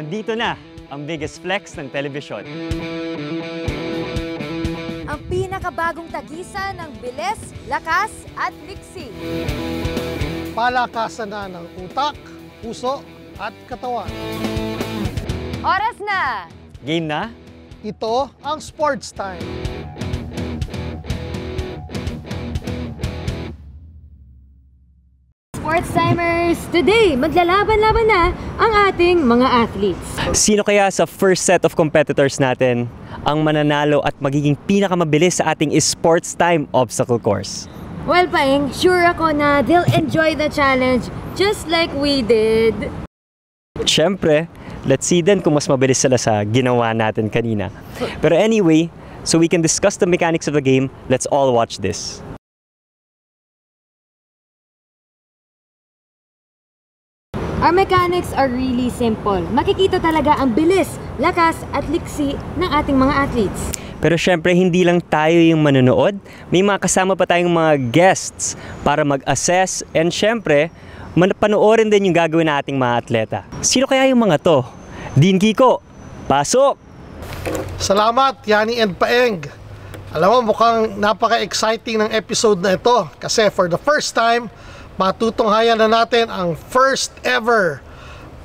Nandito na ang biggest flex ng telebisyon. Ang pinakabagong tagisan ng bilis, lakas at liksi. Palakasan na ng utak, puso at katawan. Oras na! Game na? Ito ang Sports Time. Sports Timers! Today, maglalaban-laban na ang ating mga athletes. Sino kaya sa first set of competitors natin ang mananalo at magiging pinakamabilis sa ating sports time obstacle course? Well, Paeng, sure ako na they'll enjoy the challenge just like we did. Siyempre, let's see din kung mas mabilis sila sa ginawa natin kanina. Pero anyway, so we can discuss the mechanics of the game, let's all watch this. Our mechanics are really simple. Makikita talaga ang bilis, lakas at liksi ng ating mga athletes. Pero syempre, hindi lang tayo yung manonood. May mga kasama pa tayong mga guests para mag-assess and syempre, panoorin din yung gagawin nating mga atleta. Sino kaya yung mga to? Dean Kiko, pasok! Salamat, Yani and Paeng. Alam mo, mukhang napaka-exciting ng episode na ito kasi for the first time, matutunghayan na natin ang first ever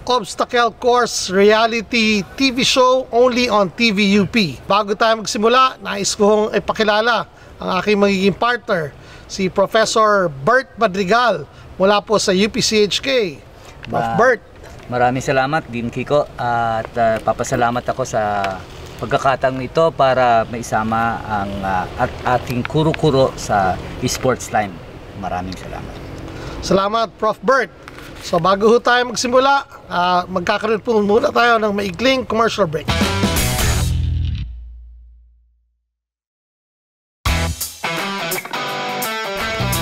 obstacle course reality TV show only on TVUP. Bago tayo magsimula, nais kong ipakilala ang aking magiging partner, si Professor Bert Madrigal mula po sa UPCHK. Prof. Bert. Maraming salamat, Dean Kiko, at papasalamat ako sa pagkakataong ito para maisama ang ating kuro-kuro sa esports time. Maraming salamat. Salamat, Prof. Bert. So bago ho tayo magsimula, magkakaroon po muna tayo ng maikling commercial break.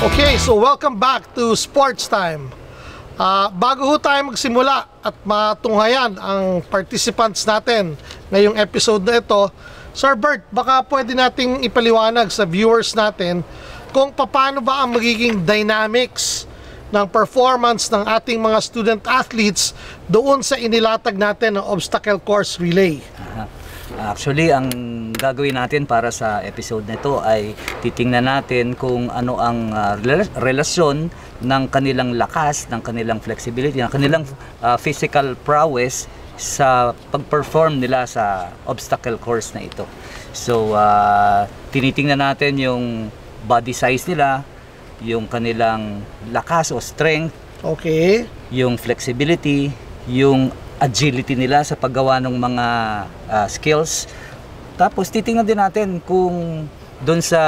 Okay, so welcome back to Sports Time. Bago ho tayo magsimula at matunghayan ang participants natin ngayong episode na ito, Sir Bert, baka pwede nating ipaliwanag sa viewers natin kung paano ba ang magiging dynamics ng performance ng ating mga student athletes doon sa inilatag natin ng obstacle course relay. Actually, ang gagawin natin para sa episode nito ay titingnan natin kung ano ang relasyon ng kanilang lakas, ng kanilang flexibility, ng kanilang physical prowess sa pag-perform nila sa obstacle course na ito. So, tinitingnan natin yung body size nila, yung kanilang lakas o strength, okay, yung flexibility, yung agility nila sa paggawa ng mga skills. Tapos titingnan din natin kung doon sa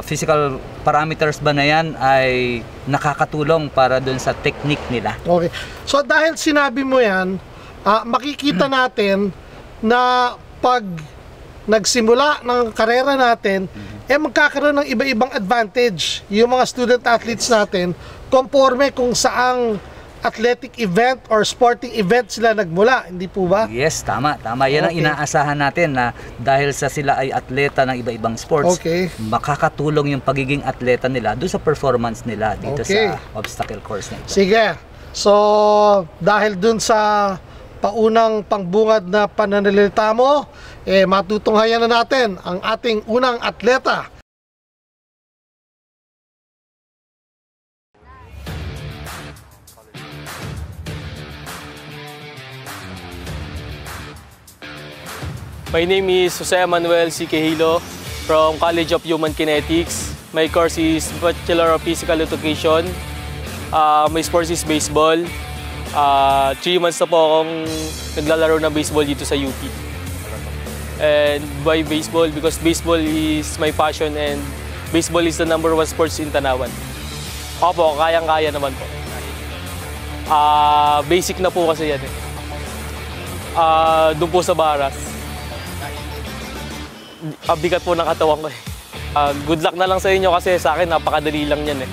physical parameters ba na yan ay nakakatulong para doon sa technique nila. Okay. So dahil sinabi mo yan, makikita natin na pag nagsimula ng karera natin, magkakaroon ng iba-ibang advantage yung mga student athletes natin conforme kung saang athletic event or sporting event sila nagmula, hindi po ba? Yes, tama. Yan ang inaasahan natin na dahil sa sila ay atleta ng iba-ibang sports, makakatulong yung pagiging atleta nila doon sa performance nila dito sa obstacle course na ito. Sige. So, dahil doon sa paunang pangbungad na pananalita mo, matutunghayan na natin ang ating unang atleta. My name is Jose Manuel C. Quejilo from College of Human Kinetics. My course is Bachelor of Physical Education. My sports is baseball. 3 months na po akong naglalaro ng baseball dito sa UP. And why baseball? Because baseball is my passion and baseball is the #1 sports in Tanawan. Opo, kayang-kaya naman po. Basic na po kasi yan eh. Doon po sa Baras. Bigat po ng katawan ko eh. Good luck na lang sa inyo kasi sa akin napakadali lang yan eh.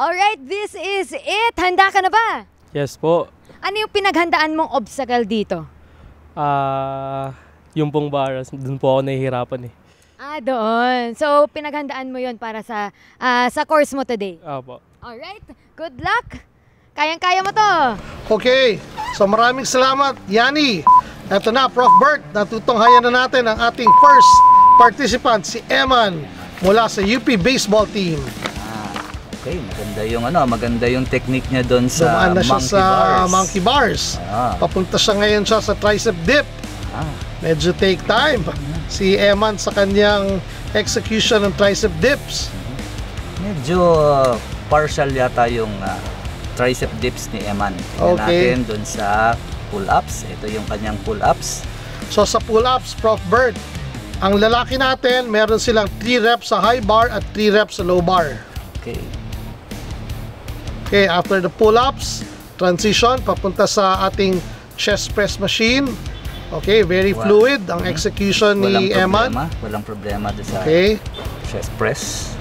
Alright, this is it! Handa ka na ba? Yes po. Ano yung pinaghandaan mong obstacle dito? Yung pong Baras, doon po ako nahihirapan eh. Doon. So, pinaghandaan mo yon para sa course mo today. Opo. Alright, good luck! Kayang-kaya mo to! Okay, so maraming salamat, Yani. Eto na, Prof. Bert, natutunghayan na natin ang ating first participant, si Eman, mula sa UP baseball team. Okay, maganda yung technique niya doon sa Dumaan na siya monkey sa bars. monkey bars. Papunta siya ngayon siya sa tricep dip. Medyo take time. Si Eman sa kanyang execution ng tricep dips. Medyo partial yata yung tricep dips ni Eman. Tingnan Okay. natin doon sa pull-ups. Ito yung kanyang pull-ups. So sa pull-ups, Prof. Bert, ang lalaki natin, meron silang 3 reps sa high bar at 3 reps sa low bar. Okay. Okay, after the pull-ups, transition, papunta sa ating chest press machine. Okay, very fluid ang execution ni Eman. Walang problema doon sa Okay. chest press.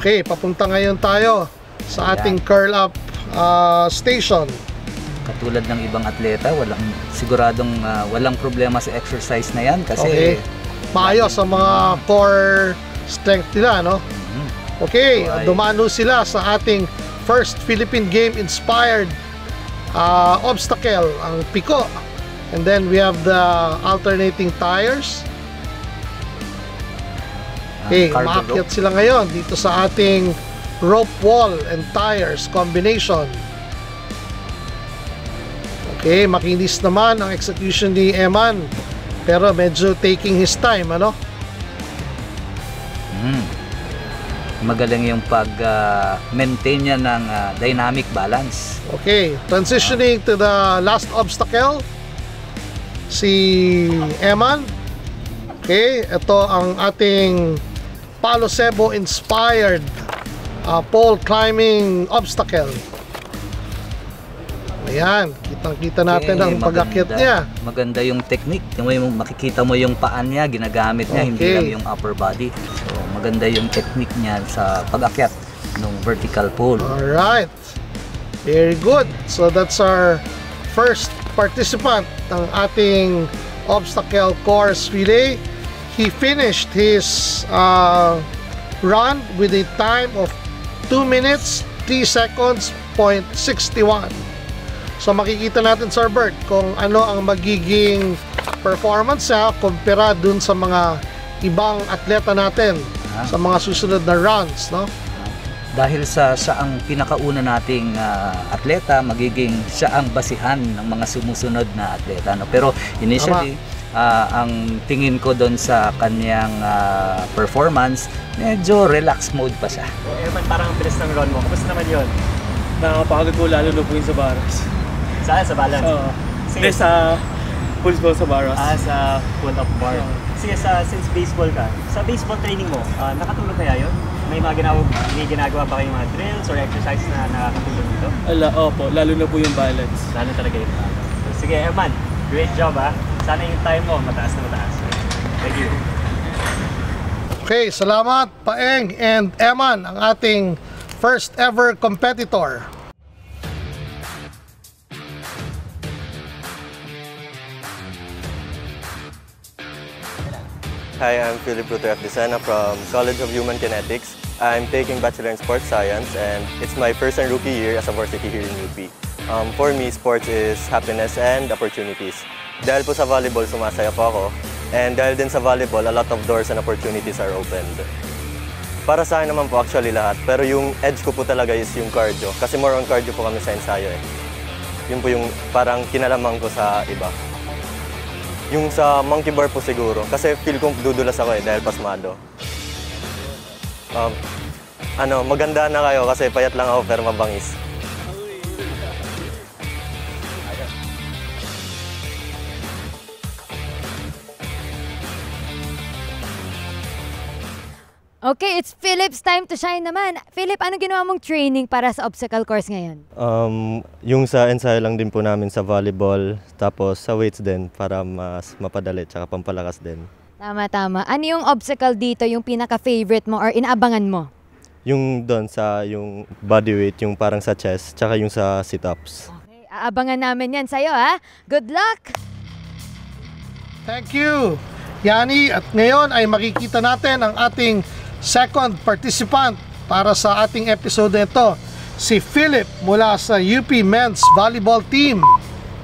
Okay, papunta ngayon tayo sa Ayan. ating curl up station. Katulad ng ibang atleta, siguradong walang problema sa exercise na yan kasi Okay. Maayos ang mga core strength nila, no? Okay, So, dumano sila sa ating first Philippine Game inspired obstacle, ang piko. And then we have the alternating tires. Okay, cargo maakyat rope. sila ngayon dito sa ating rope wall and tires combination. Okay, makinis naman ang execution ni Eman. Pero medyo taking his time, ano? Magaling yung pag-maintain niya ng dynamic balance. Okay, transitioning to the last obstacle. Si Eman. Okay, ito ang ating Palo Cebo inspired pole climbing obstacle. Ayan, kitang-kita natin ang pag-akyat niya. Maganda yung technique. Makikita mo yung paan niya, ginagamit niya, hindi Okay. lang yung upper body. So, maganda yung technique niya sa pag-akyat ng vertical pole. Alright, very good. So that's our first participant ng ating obstacle course relay. He finished his run with a time of 2 minutes, 3 seconds, .61. So makikita natin, Sir Bert, kung ano ang magiging performance niya kumpara dun sa mga ibang atleta natin sa mga susunod na runs, no? Dahil siya ang pinakauna nating atleta, magiging siya ang basihan ng mga sumusunod na atleta. No? Pero initially, ang tingin ko doon sa kanyang performance, medyo relax mode pa siya. Eman, parang ang bilis ng run mo. Kamusta naman yun? Nakakapagod ko lalo na po yung sa Barras. Saan? Sa balance? Hindi, sa pulse ball sa Barras. Sa pull-up bar. Sige, since baseball ka, sa baseball training mo, nakatulong kaya yun? May ginagawa ba kayong mga drills or exercise na nakakatulong dito? Opo, lalo na po yung balance. Lalo talaga yun. Sige, Eman, great job ha. Sana yung time mo, mataas na mataas. Thank you. Okay, salamat Paeng and Eman, ang ating first ever competitor. Hi, I'm Philip Ruter Desena from College of Human Kinetics. I'm taking Bachelor in Sports Science and it's my first and rookie year as a varsity here in UP. For me, sports is happiness and opportunities. Dahil po sa volleyball, sumasaya po ako. And dahil din sa volleyball, a lot of doors and opportunities are opened. Para sa akin naman po actually lahat, pero yung edge ko po talaga is yung cardio. Kasi more on cardio po kami sa ensayo eh. Yun po yung parang kinalaman ko sa iba. Yung sa monkey bar po siguro, kasi feel kong dudulas ako eh dahil pasmado. Maganda na kayo kasi payat lang ako pero mabangis. Okay, it's Philip's time to shine naman. Philip, ano ginawa mong training para sa obstacle course ngayon? Yung sa ensayo lang din po namin sa volleyball, tapos sa weights din para mas mapadali tsaka pampalakas din. Tama. Ano yung obstacle dito, yung pinaka-favorite mo or inaabangan mo? Yung doon sa yung body weight, yung parang sa chest, tsaka yung sa sit-ups. Okay, aabangan namin yan sa'yo ha. Good luck! Thank you! Yani, at ngayon ay makikita natin ang ating second participant para sa ating episode na ito. Si Philip mula sa UP Men's Volleyball Team.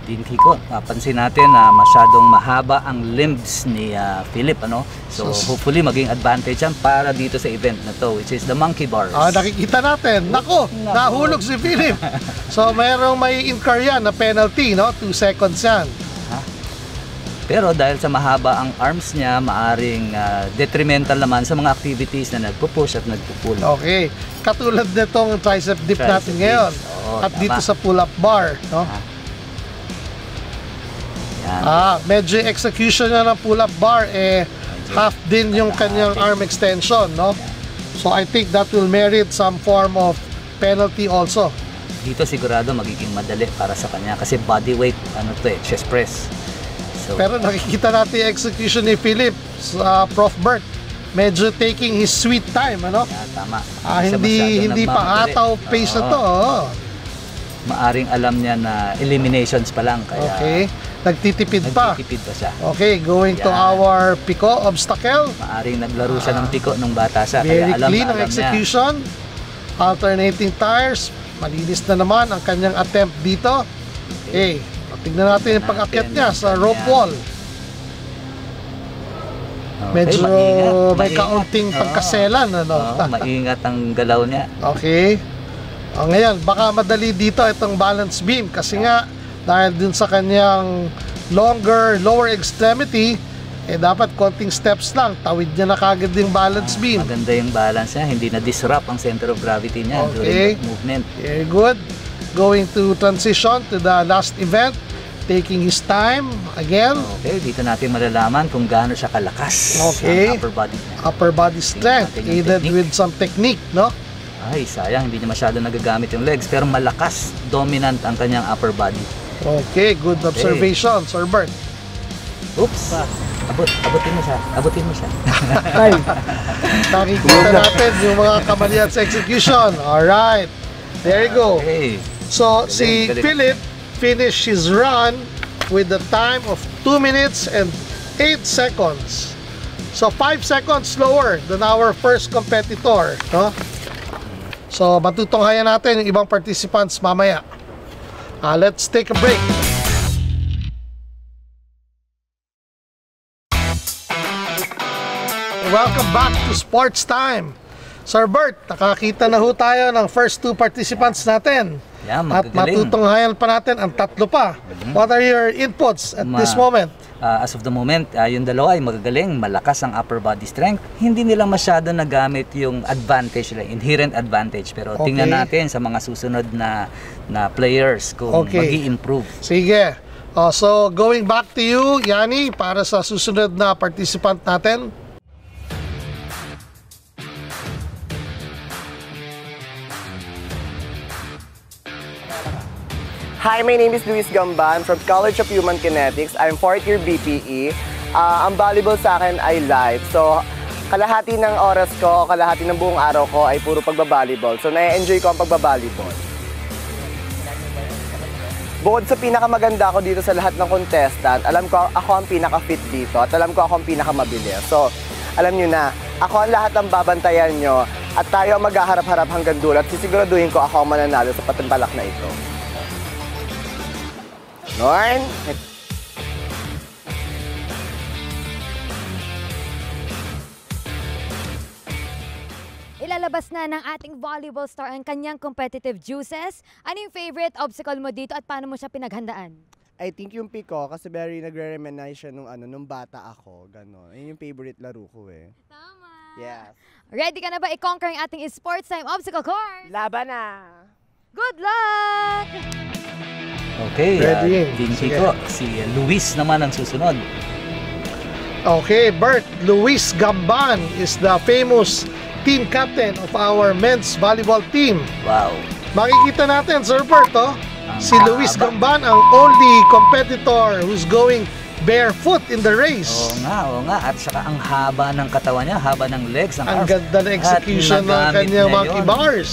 Din Kiko, napansin natin na masyadong mahaba ang limbs ni Philip, ano? So hopefully maging advantage yan para dito sa event na to, which is the monkey bars. Nakikita natin. Nako, nahulog si Philip. So mayroong may incur yan na penalty, no? 2 seconds yan. Pero dahil sa mahaba ang arms niya, maaring detrimental naman sa mga activities na nagpo-push at nagpo-pull. Okay. Katulad nitong tricep dip natin Tricep ngayon. dips. At Tama. dito sa pull-up bar, no? Yan. Medyo execution niya ng pull-up bar, half din yung kanyang arm extension, no? So I think that will merit some form of penalty also. Dito sigurado magiging madali para sa kanya kasi body weight, chest press. So, Pero nakikita natin yung execution ni Philip sa Prof. Bert. Medyo taking his sweet time, ano? tama. Hindi pa hataw pace na to. Maaring alam niya na eliminations pa lang, kaya Okay. Nagtitipid pa. nagtitipid pa siya. Okay, going to Yan. our Pico obstacle. Maaring naglaro siya ng piko nung bata siya, Very kaya alam clean na ang alam niya. execution. Alternating tires. Malinis na naman ang kanyang attempt dito. Okay. Tignan natin yung pag-akyat niya sa rope wall. Medyo may kaunting pagkaselan, ano? Maingat ang galaw niya. Okay. Ngayon, baka madali dito itong balance beam kasi nga dahil dun sa kanyang lower extremity, dapat konting steps lang. Tawid niya na kagad yung balance beam. Maganda yung balance niya, hindi na disrupt ang center of gravity niya during the movement. Very good. Going to transition to the last event. Taking his time again. Okay, dito natin malalaman kung gaano siya kalakas Okay. ang upper body niya. Upper body strength, Tingnan natin yung aided technique. with some technique, no? Ay, sayang, hindi niya masyado nagagamit yung legs, pero malakas, dominant ang kanyang upper body. Okay, good observation, Sir Bert. Oops! Abutin mo siya. Ay, nakikita natin yung mga kamalian sa execution. Alright, there you go. Okay. So, si galing. Philip finished his run with the time of 2 minutes and 8 seconds. So, 5 seconds slower than our first competitor. No? So, matutunghayan natin yung ibang participants mamaya. Let's take a break. Welcome back to Sports Time. Sir Bert, nakakita na ho tayo ng first 2 participants natin. Yeah, At magagaling. matutunghayan pa natin ang 3 pa. What are your inputs at this moment? As of the moment, yung dalawa ay magagaling, malakas ang upper body strength. Hindi nila masyado nagamit yung advantage, like inherent advantage. Pero tingnan natin sa mga susunod na players kung mag-i-improve. Sige. So, going back to you, Yani, para sa susunod na participant natin. Hi, my name is Luis Gamban from College of Human Kinetics. I'm 4th year BPE. Ang volleyball sa akin ay life. So, kalahati ng oras ko, kalahati ng buong araw ko ay puro pagbabalibol. So, na-enjoy ko ang pagbabalibol. Bukod sa pinakamaganda ko dito sa lahat ng contestant, alam ko ako ang pinaka-fit dito at alam ko ako ang pinakamabilis. So, alam nyo na, ako ang lahat ang babantayan nyo at tayo ang maghaharap-harap hanggang dulo at sisiguraduhin ko ako ang mananalo sa patimpalak na ito. Norn? Ilalabas na ng ating volleyball star ang kanyang competitive juices. Ano yung favorite obstacle mo dito at paano mo siya pinaghandaan? I think yung Pico kasi very nagre-reminisce siya nung bata ako, gano'n. Yun yung favorite laro ko eh. Tama. Yes. Ready ka na ba i-conquer ang ating sports time obstacle course? Laban na! Good luck! Okay, Ready. Dinky ko. Si Luis naman ang susunod. Okay, Bert, Luis Gamban is the famous team captain of our men's volleyball team. Wow. Makikita natin, Sir Bert, si Luis Gamban ang only competitor who's going barefoot in the race. Oo nga. At saka ang haba ng katawan niya, haba ng legs, Ang arms. ganda ng execution ng nagamit kanyang niya monkey yun. bars.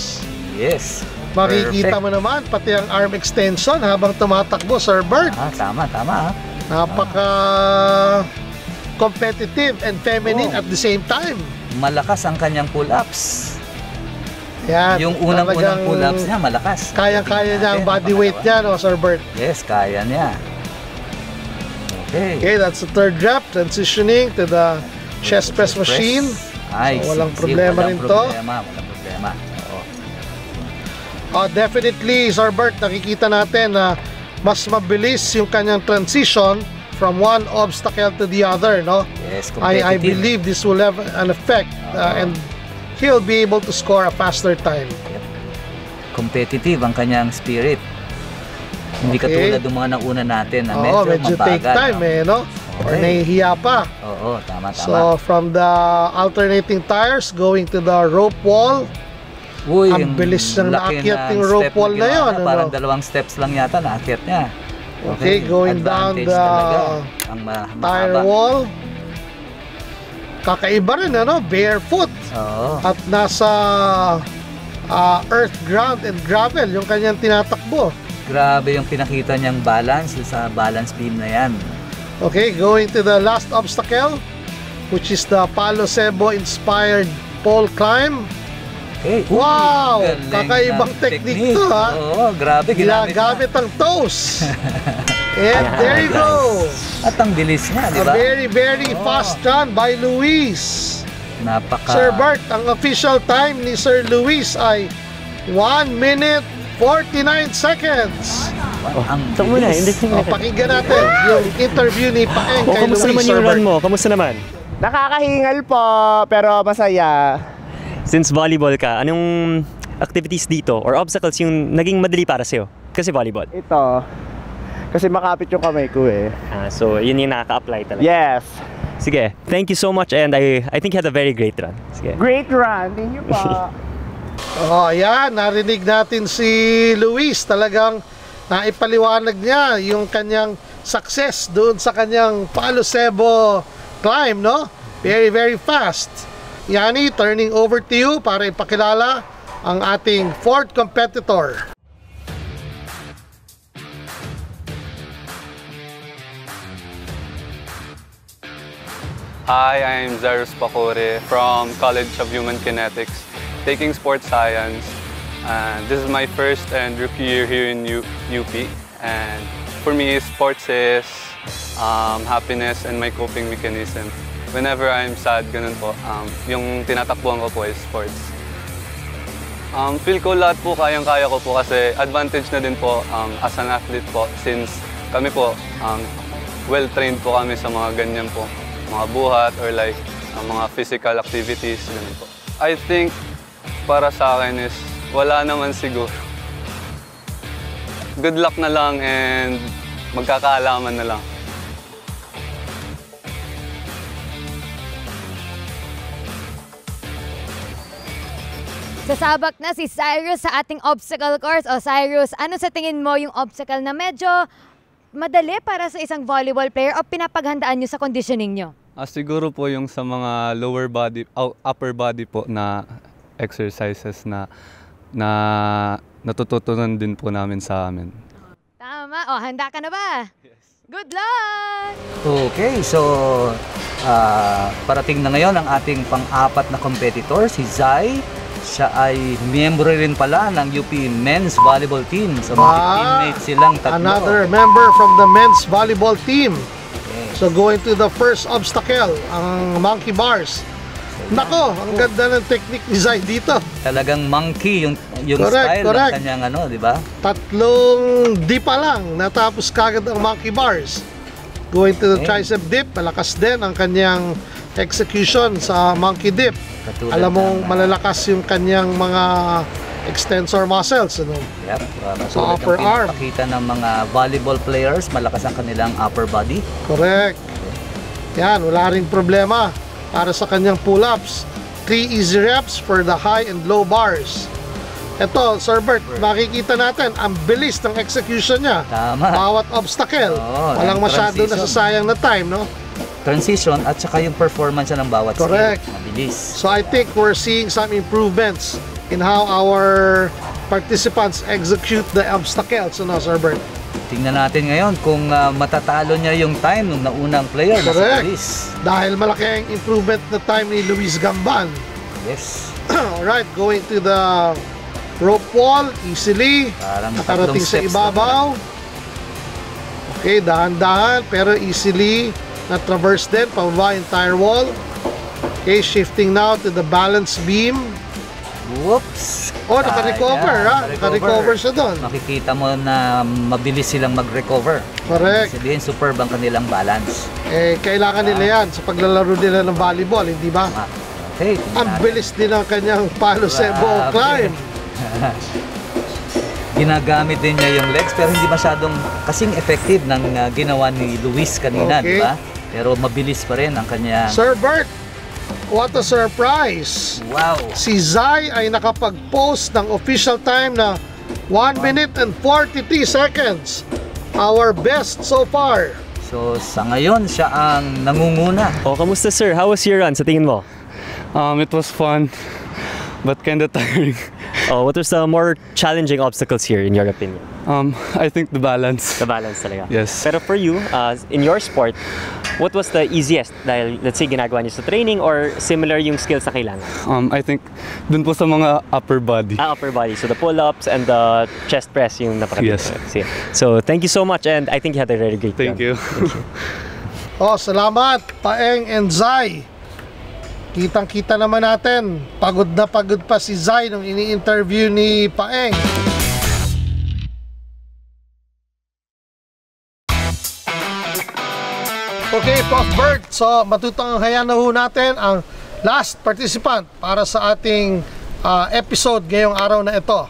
Yes. Makikita mo naman, pati ang arm extension habang tumatakbo, Sir Bert. Tama. Napaka competitive and feminine at the same time. Malakas ang kanyang pull-ups. Yan, Yung unang-unang talagang pull-ups niya, malakas. Kayang-kaya niya ang Natin, body weight pangalawa. niya, no, Sir Bert? Yes, kaya niya. Okay. Okay, that's the third rep. Transitioning to the chest press machine. Ay, So, walang sige, problema walang rin to. Walang problema. Oo. Definitely, Sir Bert, nakikita natin na mas mabilis yung kanyang transition from one obstacle to the other, no? Yes, I competitive. believe this will have an effect and he'll be able to score a faster time. Competitive ang kanyang spirit. Hindi Okay. katulad ng mga nauna natin na Oo, medyo medyo take mabagal. time no? Or Okay. nahihiya pa. Oo, tama. So, from the alternating tires going to the rope wall, Uy, ang bilis ng laki naakyat ng yung rope step wall na ginawa yun, niya. Parang ano? 2 steps lang yata naakyat niya. Okay, going down advantage the talaga. Ang tire mahaba. wall. Kakaiba rin, barefoot. Oo. At nasa earth, ground, and gravel yung kanyang tinatakbo. Grabe yung pinakita niyang balance sa balance beam na yan. Okay, going to the last obstacle, which is the Palo Cebo inspired pole climb. Okay. Wow! Galing Kakaibang ng technique to, ha? Oo, grabe. Ginagamit ang toes. And there you go. At ang bilis niya, di A ba? very, very fast run by Luis. Napaka... Sir Bart, ang official time ni Sir Luis ay 1 minute 49 seconds. Ang Ito muna, hindi Pakinggan natin yung interview ni Paeng kay kamusta Luis, naman Sir yung Bart. run mo? Kamusta naman? Nakakahingal po, pero masaya. Since volleyball ka, anong activities dito or obstacles yung naging madali para sa'yo? Kasi volleyball. Ito, kasi makapit yung kamay ko eh. So, yun yung nakaka-apply talaga. Yes. Sige, thank you so much and I think you had a very great run. Sige. Great run. Thank you po. Ayan, narinig natin si Luis. Talagang naipaliwanag niya yung kanyang success doon sa kanyang Palo Cebo climb, no? Very, very fast. Yani, turning over to you para ipakilala ang ating fourth competitor. Hi, I'm Zarus Pacore from College of Human Kinetics, taking sports science. This is my first and rookie year here in UP. And for me, sports is happiness and my coping mechanism. Whenever I'm sad, ganun po, yung tinatakbuhan ko po is sports. Feel ko lahat po kayang-kaya ko po kasi advantage na din po as an athlete po since kami po well-trained po kami sa mga ganyan po, mga buhat or like mga physical activities, ganun po. I think para sa akin is wala naman siguro. Good luck na lang and magkakaalaman na lang. Sasabak na si Cyrus sa ating obstacle course. O Cyrus, ano sa tingin mo yung obstacle na medyo madali para sa isang volleyball player o pinapaghandaan nyo sa conditioning nyo? Siguro po yung sa mga lower body, upper body po na exercises na natututunan din po namin sa amin. Tama. O, handa ka na ba? Yes. Good luck! Okay, so parating na ngayon ang ating pang-apat na competitor, si Zai. Siya ay miyembro rin pala ng UP Men's Volleyball Team. So teammates silang tatlo. Another member from the men's volleyball team. So going to the first obstacle, ang monkey bars. Nako, ang ganda ng technique ni Zai dito. Talagang monkey yung Correct, style ng kanyang di ba? Tatlong dip pa lang, natapos kagad ang monkey bars. Going to the tricep dip, malakas din ang kanyang execution sa monkey dip. Katulad Alam mong ng, malalakas yung kanyang mga extensor muscles, ano? Yep, Sa upper arm. Pakita ng mga volleyball players, malakas ang kanilang upper body. Correct. Yan, wala ring problema para sa kanyang pull-ups. 3 easy reps for the high and low bars. Ito, Sir Bert, makikita natin ang bilis ng execution niya. Tama. Bawat obstacle. Oo, Walang ang masyado transition. nasasayang na time, no? Transition at saka yung performance ng bawat Correct. skill. Mabilis. So I think we're seeing some improvements in how our participants execute the obstacles, no, Sir Bert? Tingnan natin ngayon kung matatalo niya yung time ng naunang player na si Correct. Luis. Dahil malaki ang improvement na time ni Luis Gamban. Yes. Alright, going to the rope wall easily. Parang Nakarating tatlong sa steps ibabaw. Okay, dahan-dahan pero easily na-traverse din, pababa entire wall. Okay, shifting now to the balance beam. Whoops! Oh, naka-recover ha? Naka-recover siya doon. Makikita mo na mabilis silang mag-recover. Correct. Sabihin, superb ang kanilang balance. Eh, kailangan nila yan sa paglalaro nila ng volleyball, hindi ba? Okay, Ang bilis din ang kanyang palo sebo climb. Ginagamit din niya yung legs pero hindi masyadong kasing effective ng ginawa ni Luis kanina, Okay. di ba? Pero mabilis pa rin ang kanya. Sir Bert, what a surprise! Wow! Si Zai ay nakapag-post ng official time na 1 minute and 43 seconds. Our best so far. So sa ngayon, siya ang nangunguna. O, kamusta sir? How was your run sa tingin mo? It was fun, but kind of tiring. Oh, what was the more challenging obstacles here in your opinion? I think the balance. The balance talaga. Yes. Pero for you, in your sport, what was the easiest? Dahil, let's say, ginagawa niyo sa training or similar yung skills na kailangan? I think dun po sa mga upper body. Upper body. So the pull-ups and the chest press yung napakabit. Yes. So thank you so much and I think you had a very great Thank run. you. Oh, salamat, Paeng and Zai. Kitang-kita naman natin, pagod na pagod pa si Zai nung ini-interview ni Paeng. Okay, Prof. Bert, so matutunghayan na ho natin ang last participant para sa ating episode ngayong araw na ito.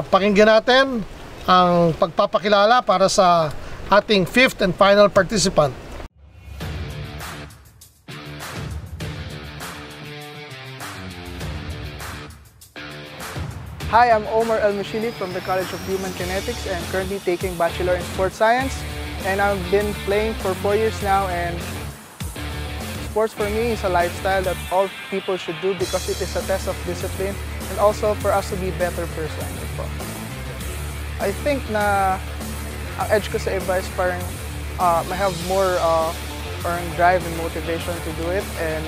Pakinggan natin ang pagpapakilala para sa ating 5th and final participant. Hi, I'm Omar El-Mushili from the College of Human Kinetics and currently taking Bachelor in Sports Science. And I've been playing for 4 years now, and sports for me is a lifestyle that all people should do because it is a test of discipline and also for us to be better person. I think na ang edge ko sa iba is parang I have more parang drive and motivation to do it, and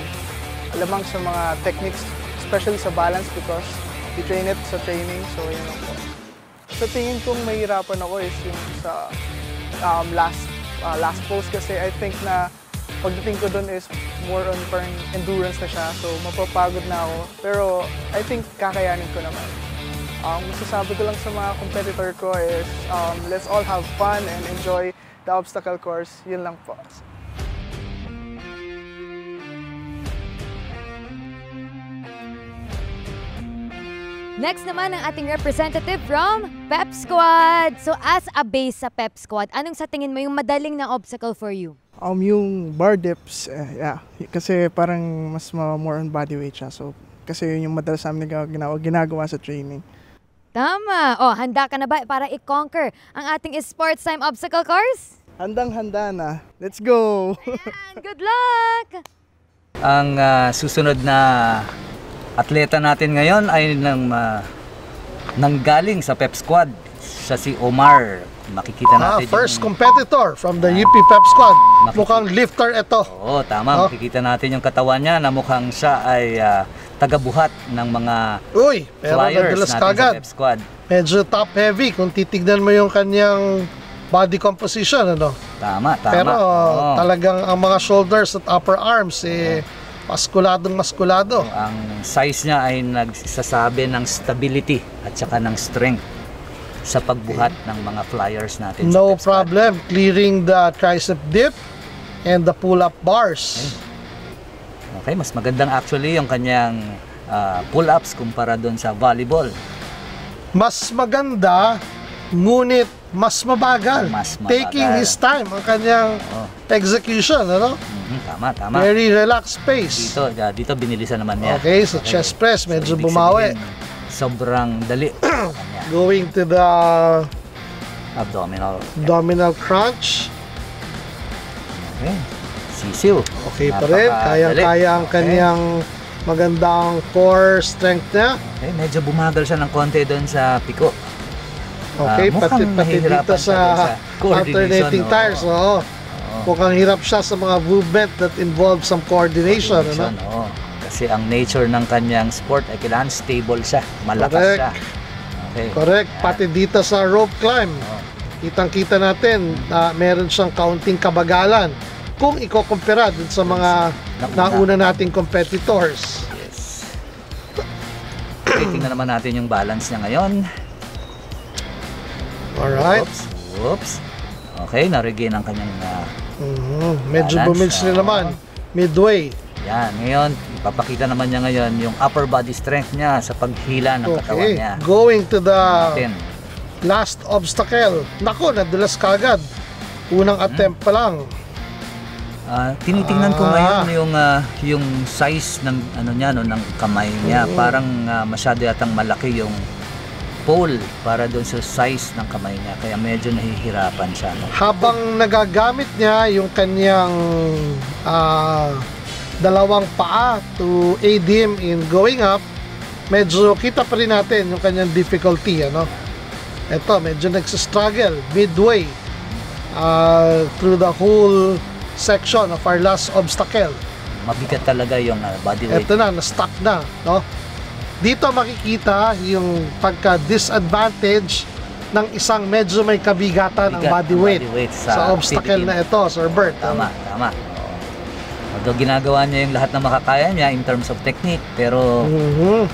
alamang sa mga techniques, especially sa balance because we train it sa training, so yun po. Sa tingin kong mahirapan ako is yung sa last post kasi I think na pagdating ko dun is more on parang endurance na siya, so mapapagod na ako. Pero I think kakayanin ko naman. Masasabi ko lang sa mga competitor ko is let's all have fun and enjoy the obstacle course. Yun lang po. Next naman ang ating representative from Pep Squad. So as a base sa Pep Squad, anong sa tingin mo yung madaling na obstacle for you? Yung bar dips, yeah. Kasi parang mas more on body weight siya. So, kasi yun yung madalas namin ginagawa sa training. Tama! O, handa ka na ba para i-conquer ang ating sports time obstacle course? Handang-handa na. Let's go! Ayan, good luck! Ang susunod na atleta natin ngayon ay nanggaling sa Pep Squad. Siya si Omar. Makikita natin First competitor from the UP Pep Squad. Mukhang lifter ito. Oo, tama. Makikita natin yung katawan niya na mukhang siya ay tagabuhat ng mga pero flyers nadalas natin kagad. sa Pep Squad. Medyo top heavy kung titignan mo yung kanyang body composition, ano? Tama. Pero talagang ang mga shoulders at upper arms maskuladong-maskulado. Ang size niya ay nagsasabi ng stability at saka ng strength sa pagbuhat ng mga flyers natin. No problem clearing the tricep dip and the pull-up bars. Okay, mas magandang actually yung kanyang pull-ups kumpara doon sa volleyball. Mas maganda, ngunit mas mabagal. Taking his time ang kanyang execution, ano? Tama. Very relaxed pace. Dito binilisan naman niya. Okay, so chest press, medyo bumawi. Sobrang dali. Going to the abdominal crunch. Okay. Sisiw. Okay pa rin. Kayang-kaya ang kanyang magandang core strength niya. Okay, medyo bumagal siya ng konti doon sa piko. Okay, pati dito sa alternating tires, oo. Mukhang hirap siya sa mga movement that involve some coordination. Ano? Kasi ang nature ng kanyang sport ay kailangan stable siya, malakas siya. Okay. Correct. Pati dito sa rope climb, kitang-kita natin na meron siyang kaunting kabagalan kung iko-compare dun sa mga nauna nating competitors. Yes. Okay, tingnan naman natin yung balance niya ngayon. Alright. Oops. Okay, na-regain ang kanyang medyo bumils na naman. Midway. Yan, ngayon, ipapakita naman niya ngayon yung upper body strength niya sa paghila ng katawan niya. Going to the last obstacle. Nako, nadulas kagad. Unang attempt pa lang. Tinitingnan ko ngayon yung size ng ano niya, no, ng kamay niya. Parang masyado yatang malaki yung pole para doon sa size ng kamay niya, kaya medyo nahihirapan siya. No? Habang nagagamit niya yung kanyang dalawang paa to aid him in going up, medyo kita pa rin natin yung kanyang difficulty. Ano? Ito, medyo nagsistruggle midway through the whole section of our last obstacle. Mabigat talaga yung body weight. Ito na, na-stuck na. No? Dito makikita yung pagka-disadvantage ng isang medyo may kabigatan ng body weight sa obstacle na ito, Sir Bert. Tama. Although ginagawa niya yung lahat na makakaya niya in terms of technique, pero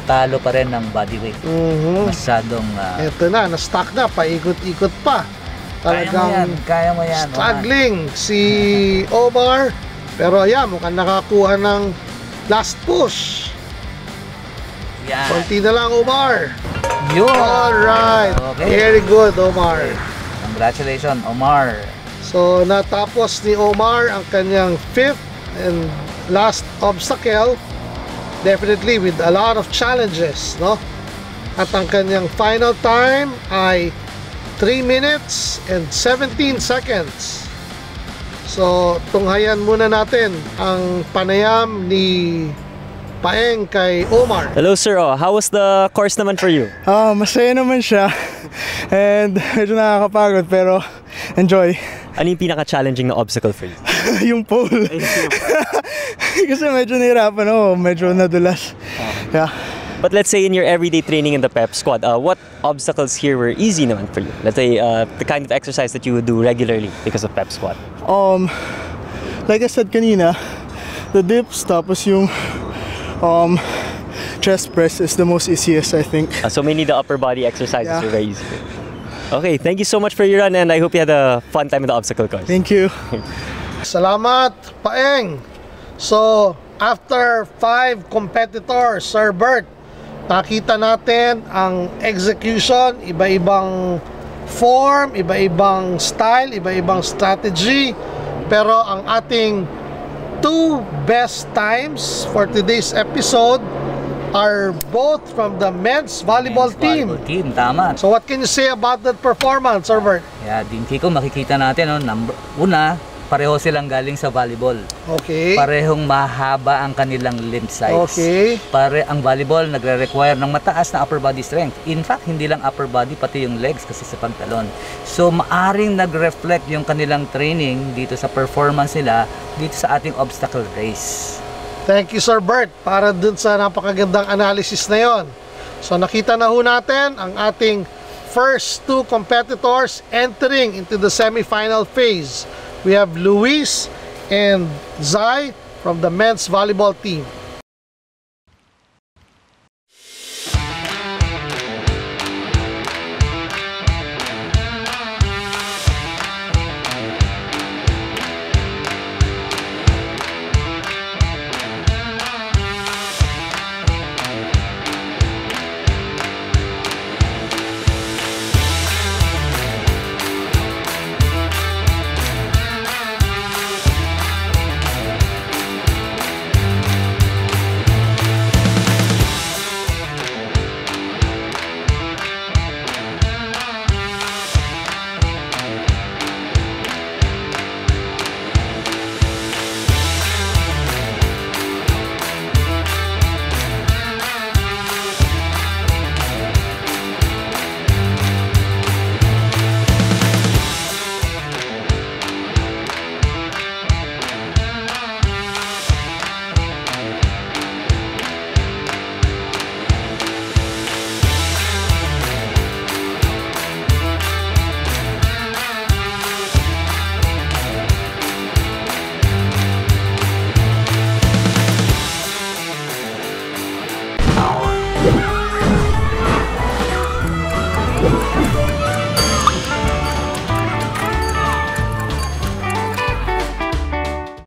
talo pa rin ng body weight. Masyadong... ito na, na-stuck na, paikot-ikot pa. Talagang kaya mo yan, struggling si Omar. Pero ayan, mukhang nakakuha ng last push. Yan. Konti na lang, Omar. Yun. Alright. Okay. Very good, Omar. Congratulations, Omar. So, natapos ni Omar ang kanyang 5th and last obstacle. Definitely with a lot of challenges, no? At ang kanyang final time ay 3 minutes and 17 seconds. So, tunghayan muna natin ang panayam ni Paeng kay Omar. Hello sir, how was the course naman for you? Masaya naman siya and medyo nakakapagod pero enjoy. Ano yung pinaka-challenging na obstacle for you? Yung pole. Kasi medyo nahirapan ako, medyo nadulas. Yeah. But let's say in your everyday training in the pep squad, what obstacles here were easy naman for you? Let's say the kind of exercise that you would do regularly because of pep squad. Like I said kanina, the dips tapos yung chest press is the most easiest, I think. So mainly the upper body exercises are very easy. Okay, thank you so much for your run and I hope you had a fun time in the obstacle course. Thank you. Salamat, Paeng. So, after 5 competitors, Sir Bert, nakita natin ang execution, iba-ibang form, iba-ibang style, iba-ibang strategy. Pero ang ating 2 best times for today's episode are both from the men's volleyball team. Tama. So what can you say about that performance, Sir Bert? Yeah, Kiko, makikita natin, una, pareho silang galing sa volleyball. Okay. Parehong mahaba ang kanilang limb size. Okay. Ang volleyball nagre-require ng mataas na upper body strength. In fact, hindi lang upper body, pati yung legs kasi sa pantalon. So, maaring nag-reflect yung kanilang training dito sa performance nila dito sa ating obstacle race. Thank you, Sir Bert, para dun sa napakagandang analysis na yon. So, nakita na ho natin ang ating first 2 competitors entering into the semi-final phase. We have Luis and Zai from the men's volleyball team.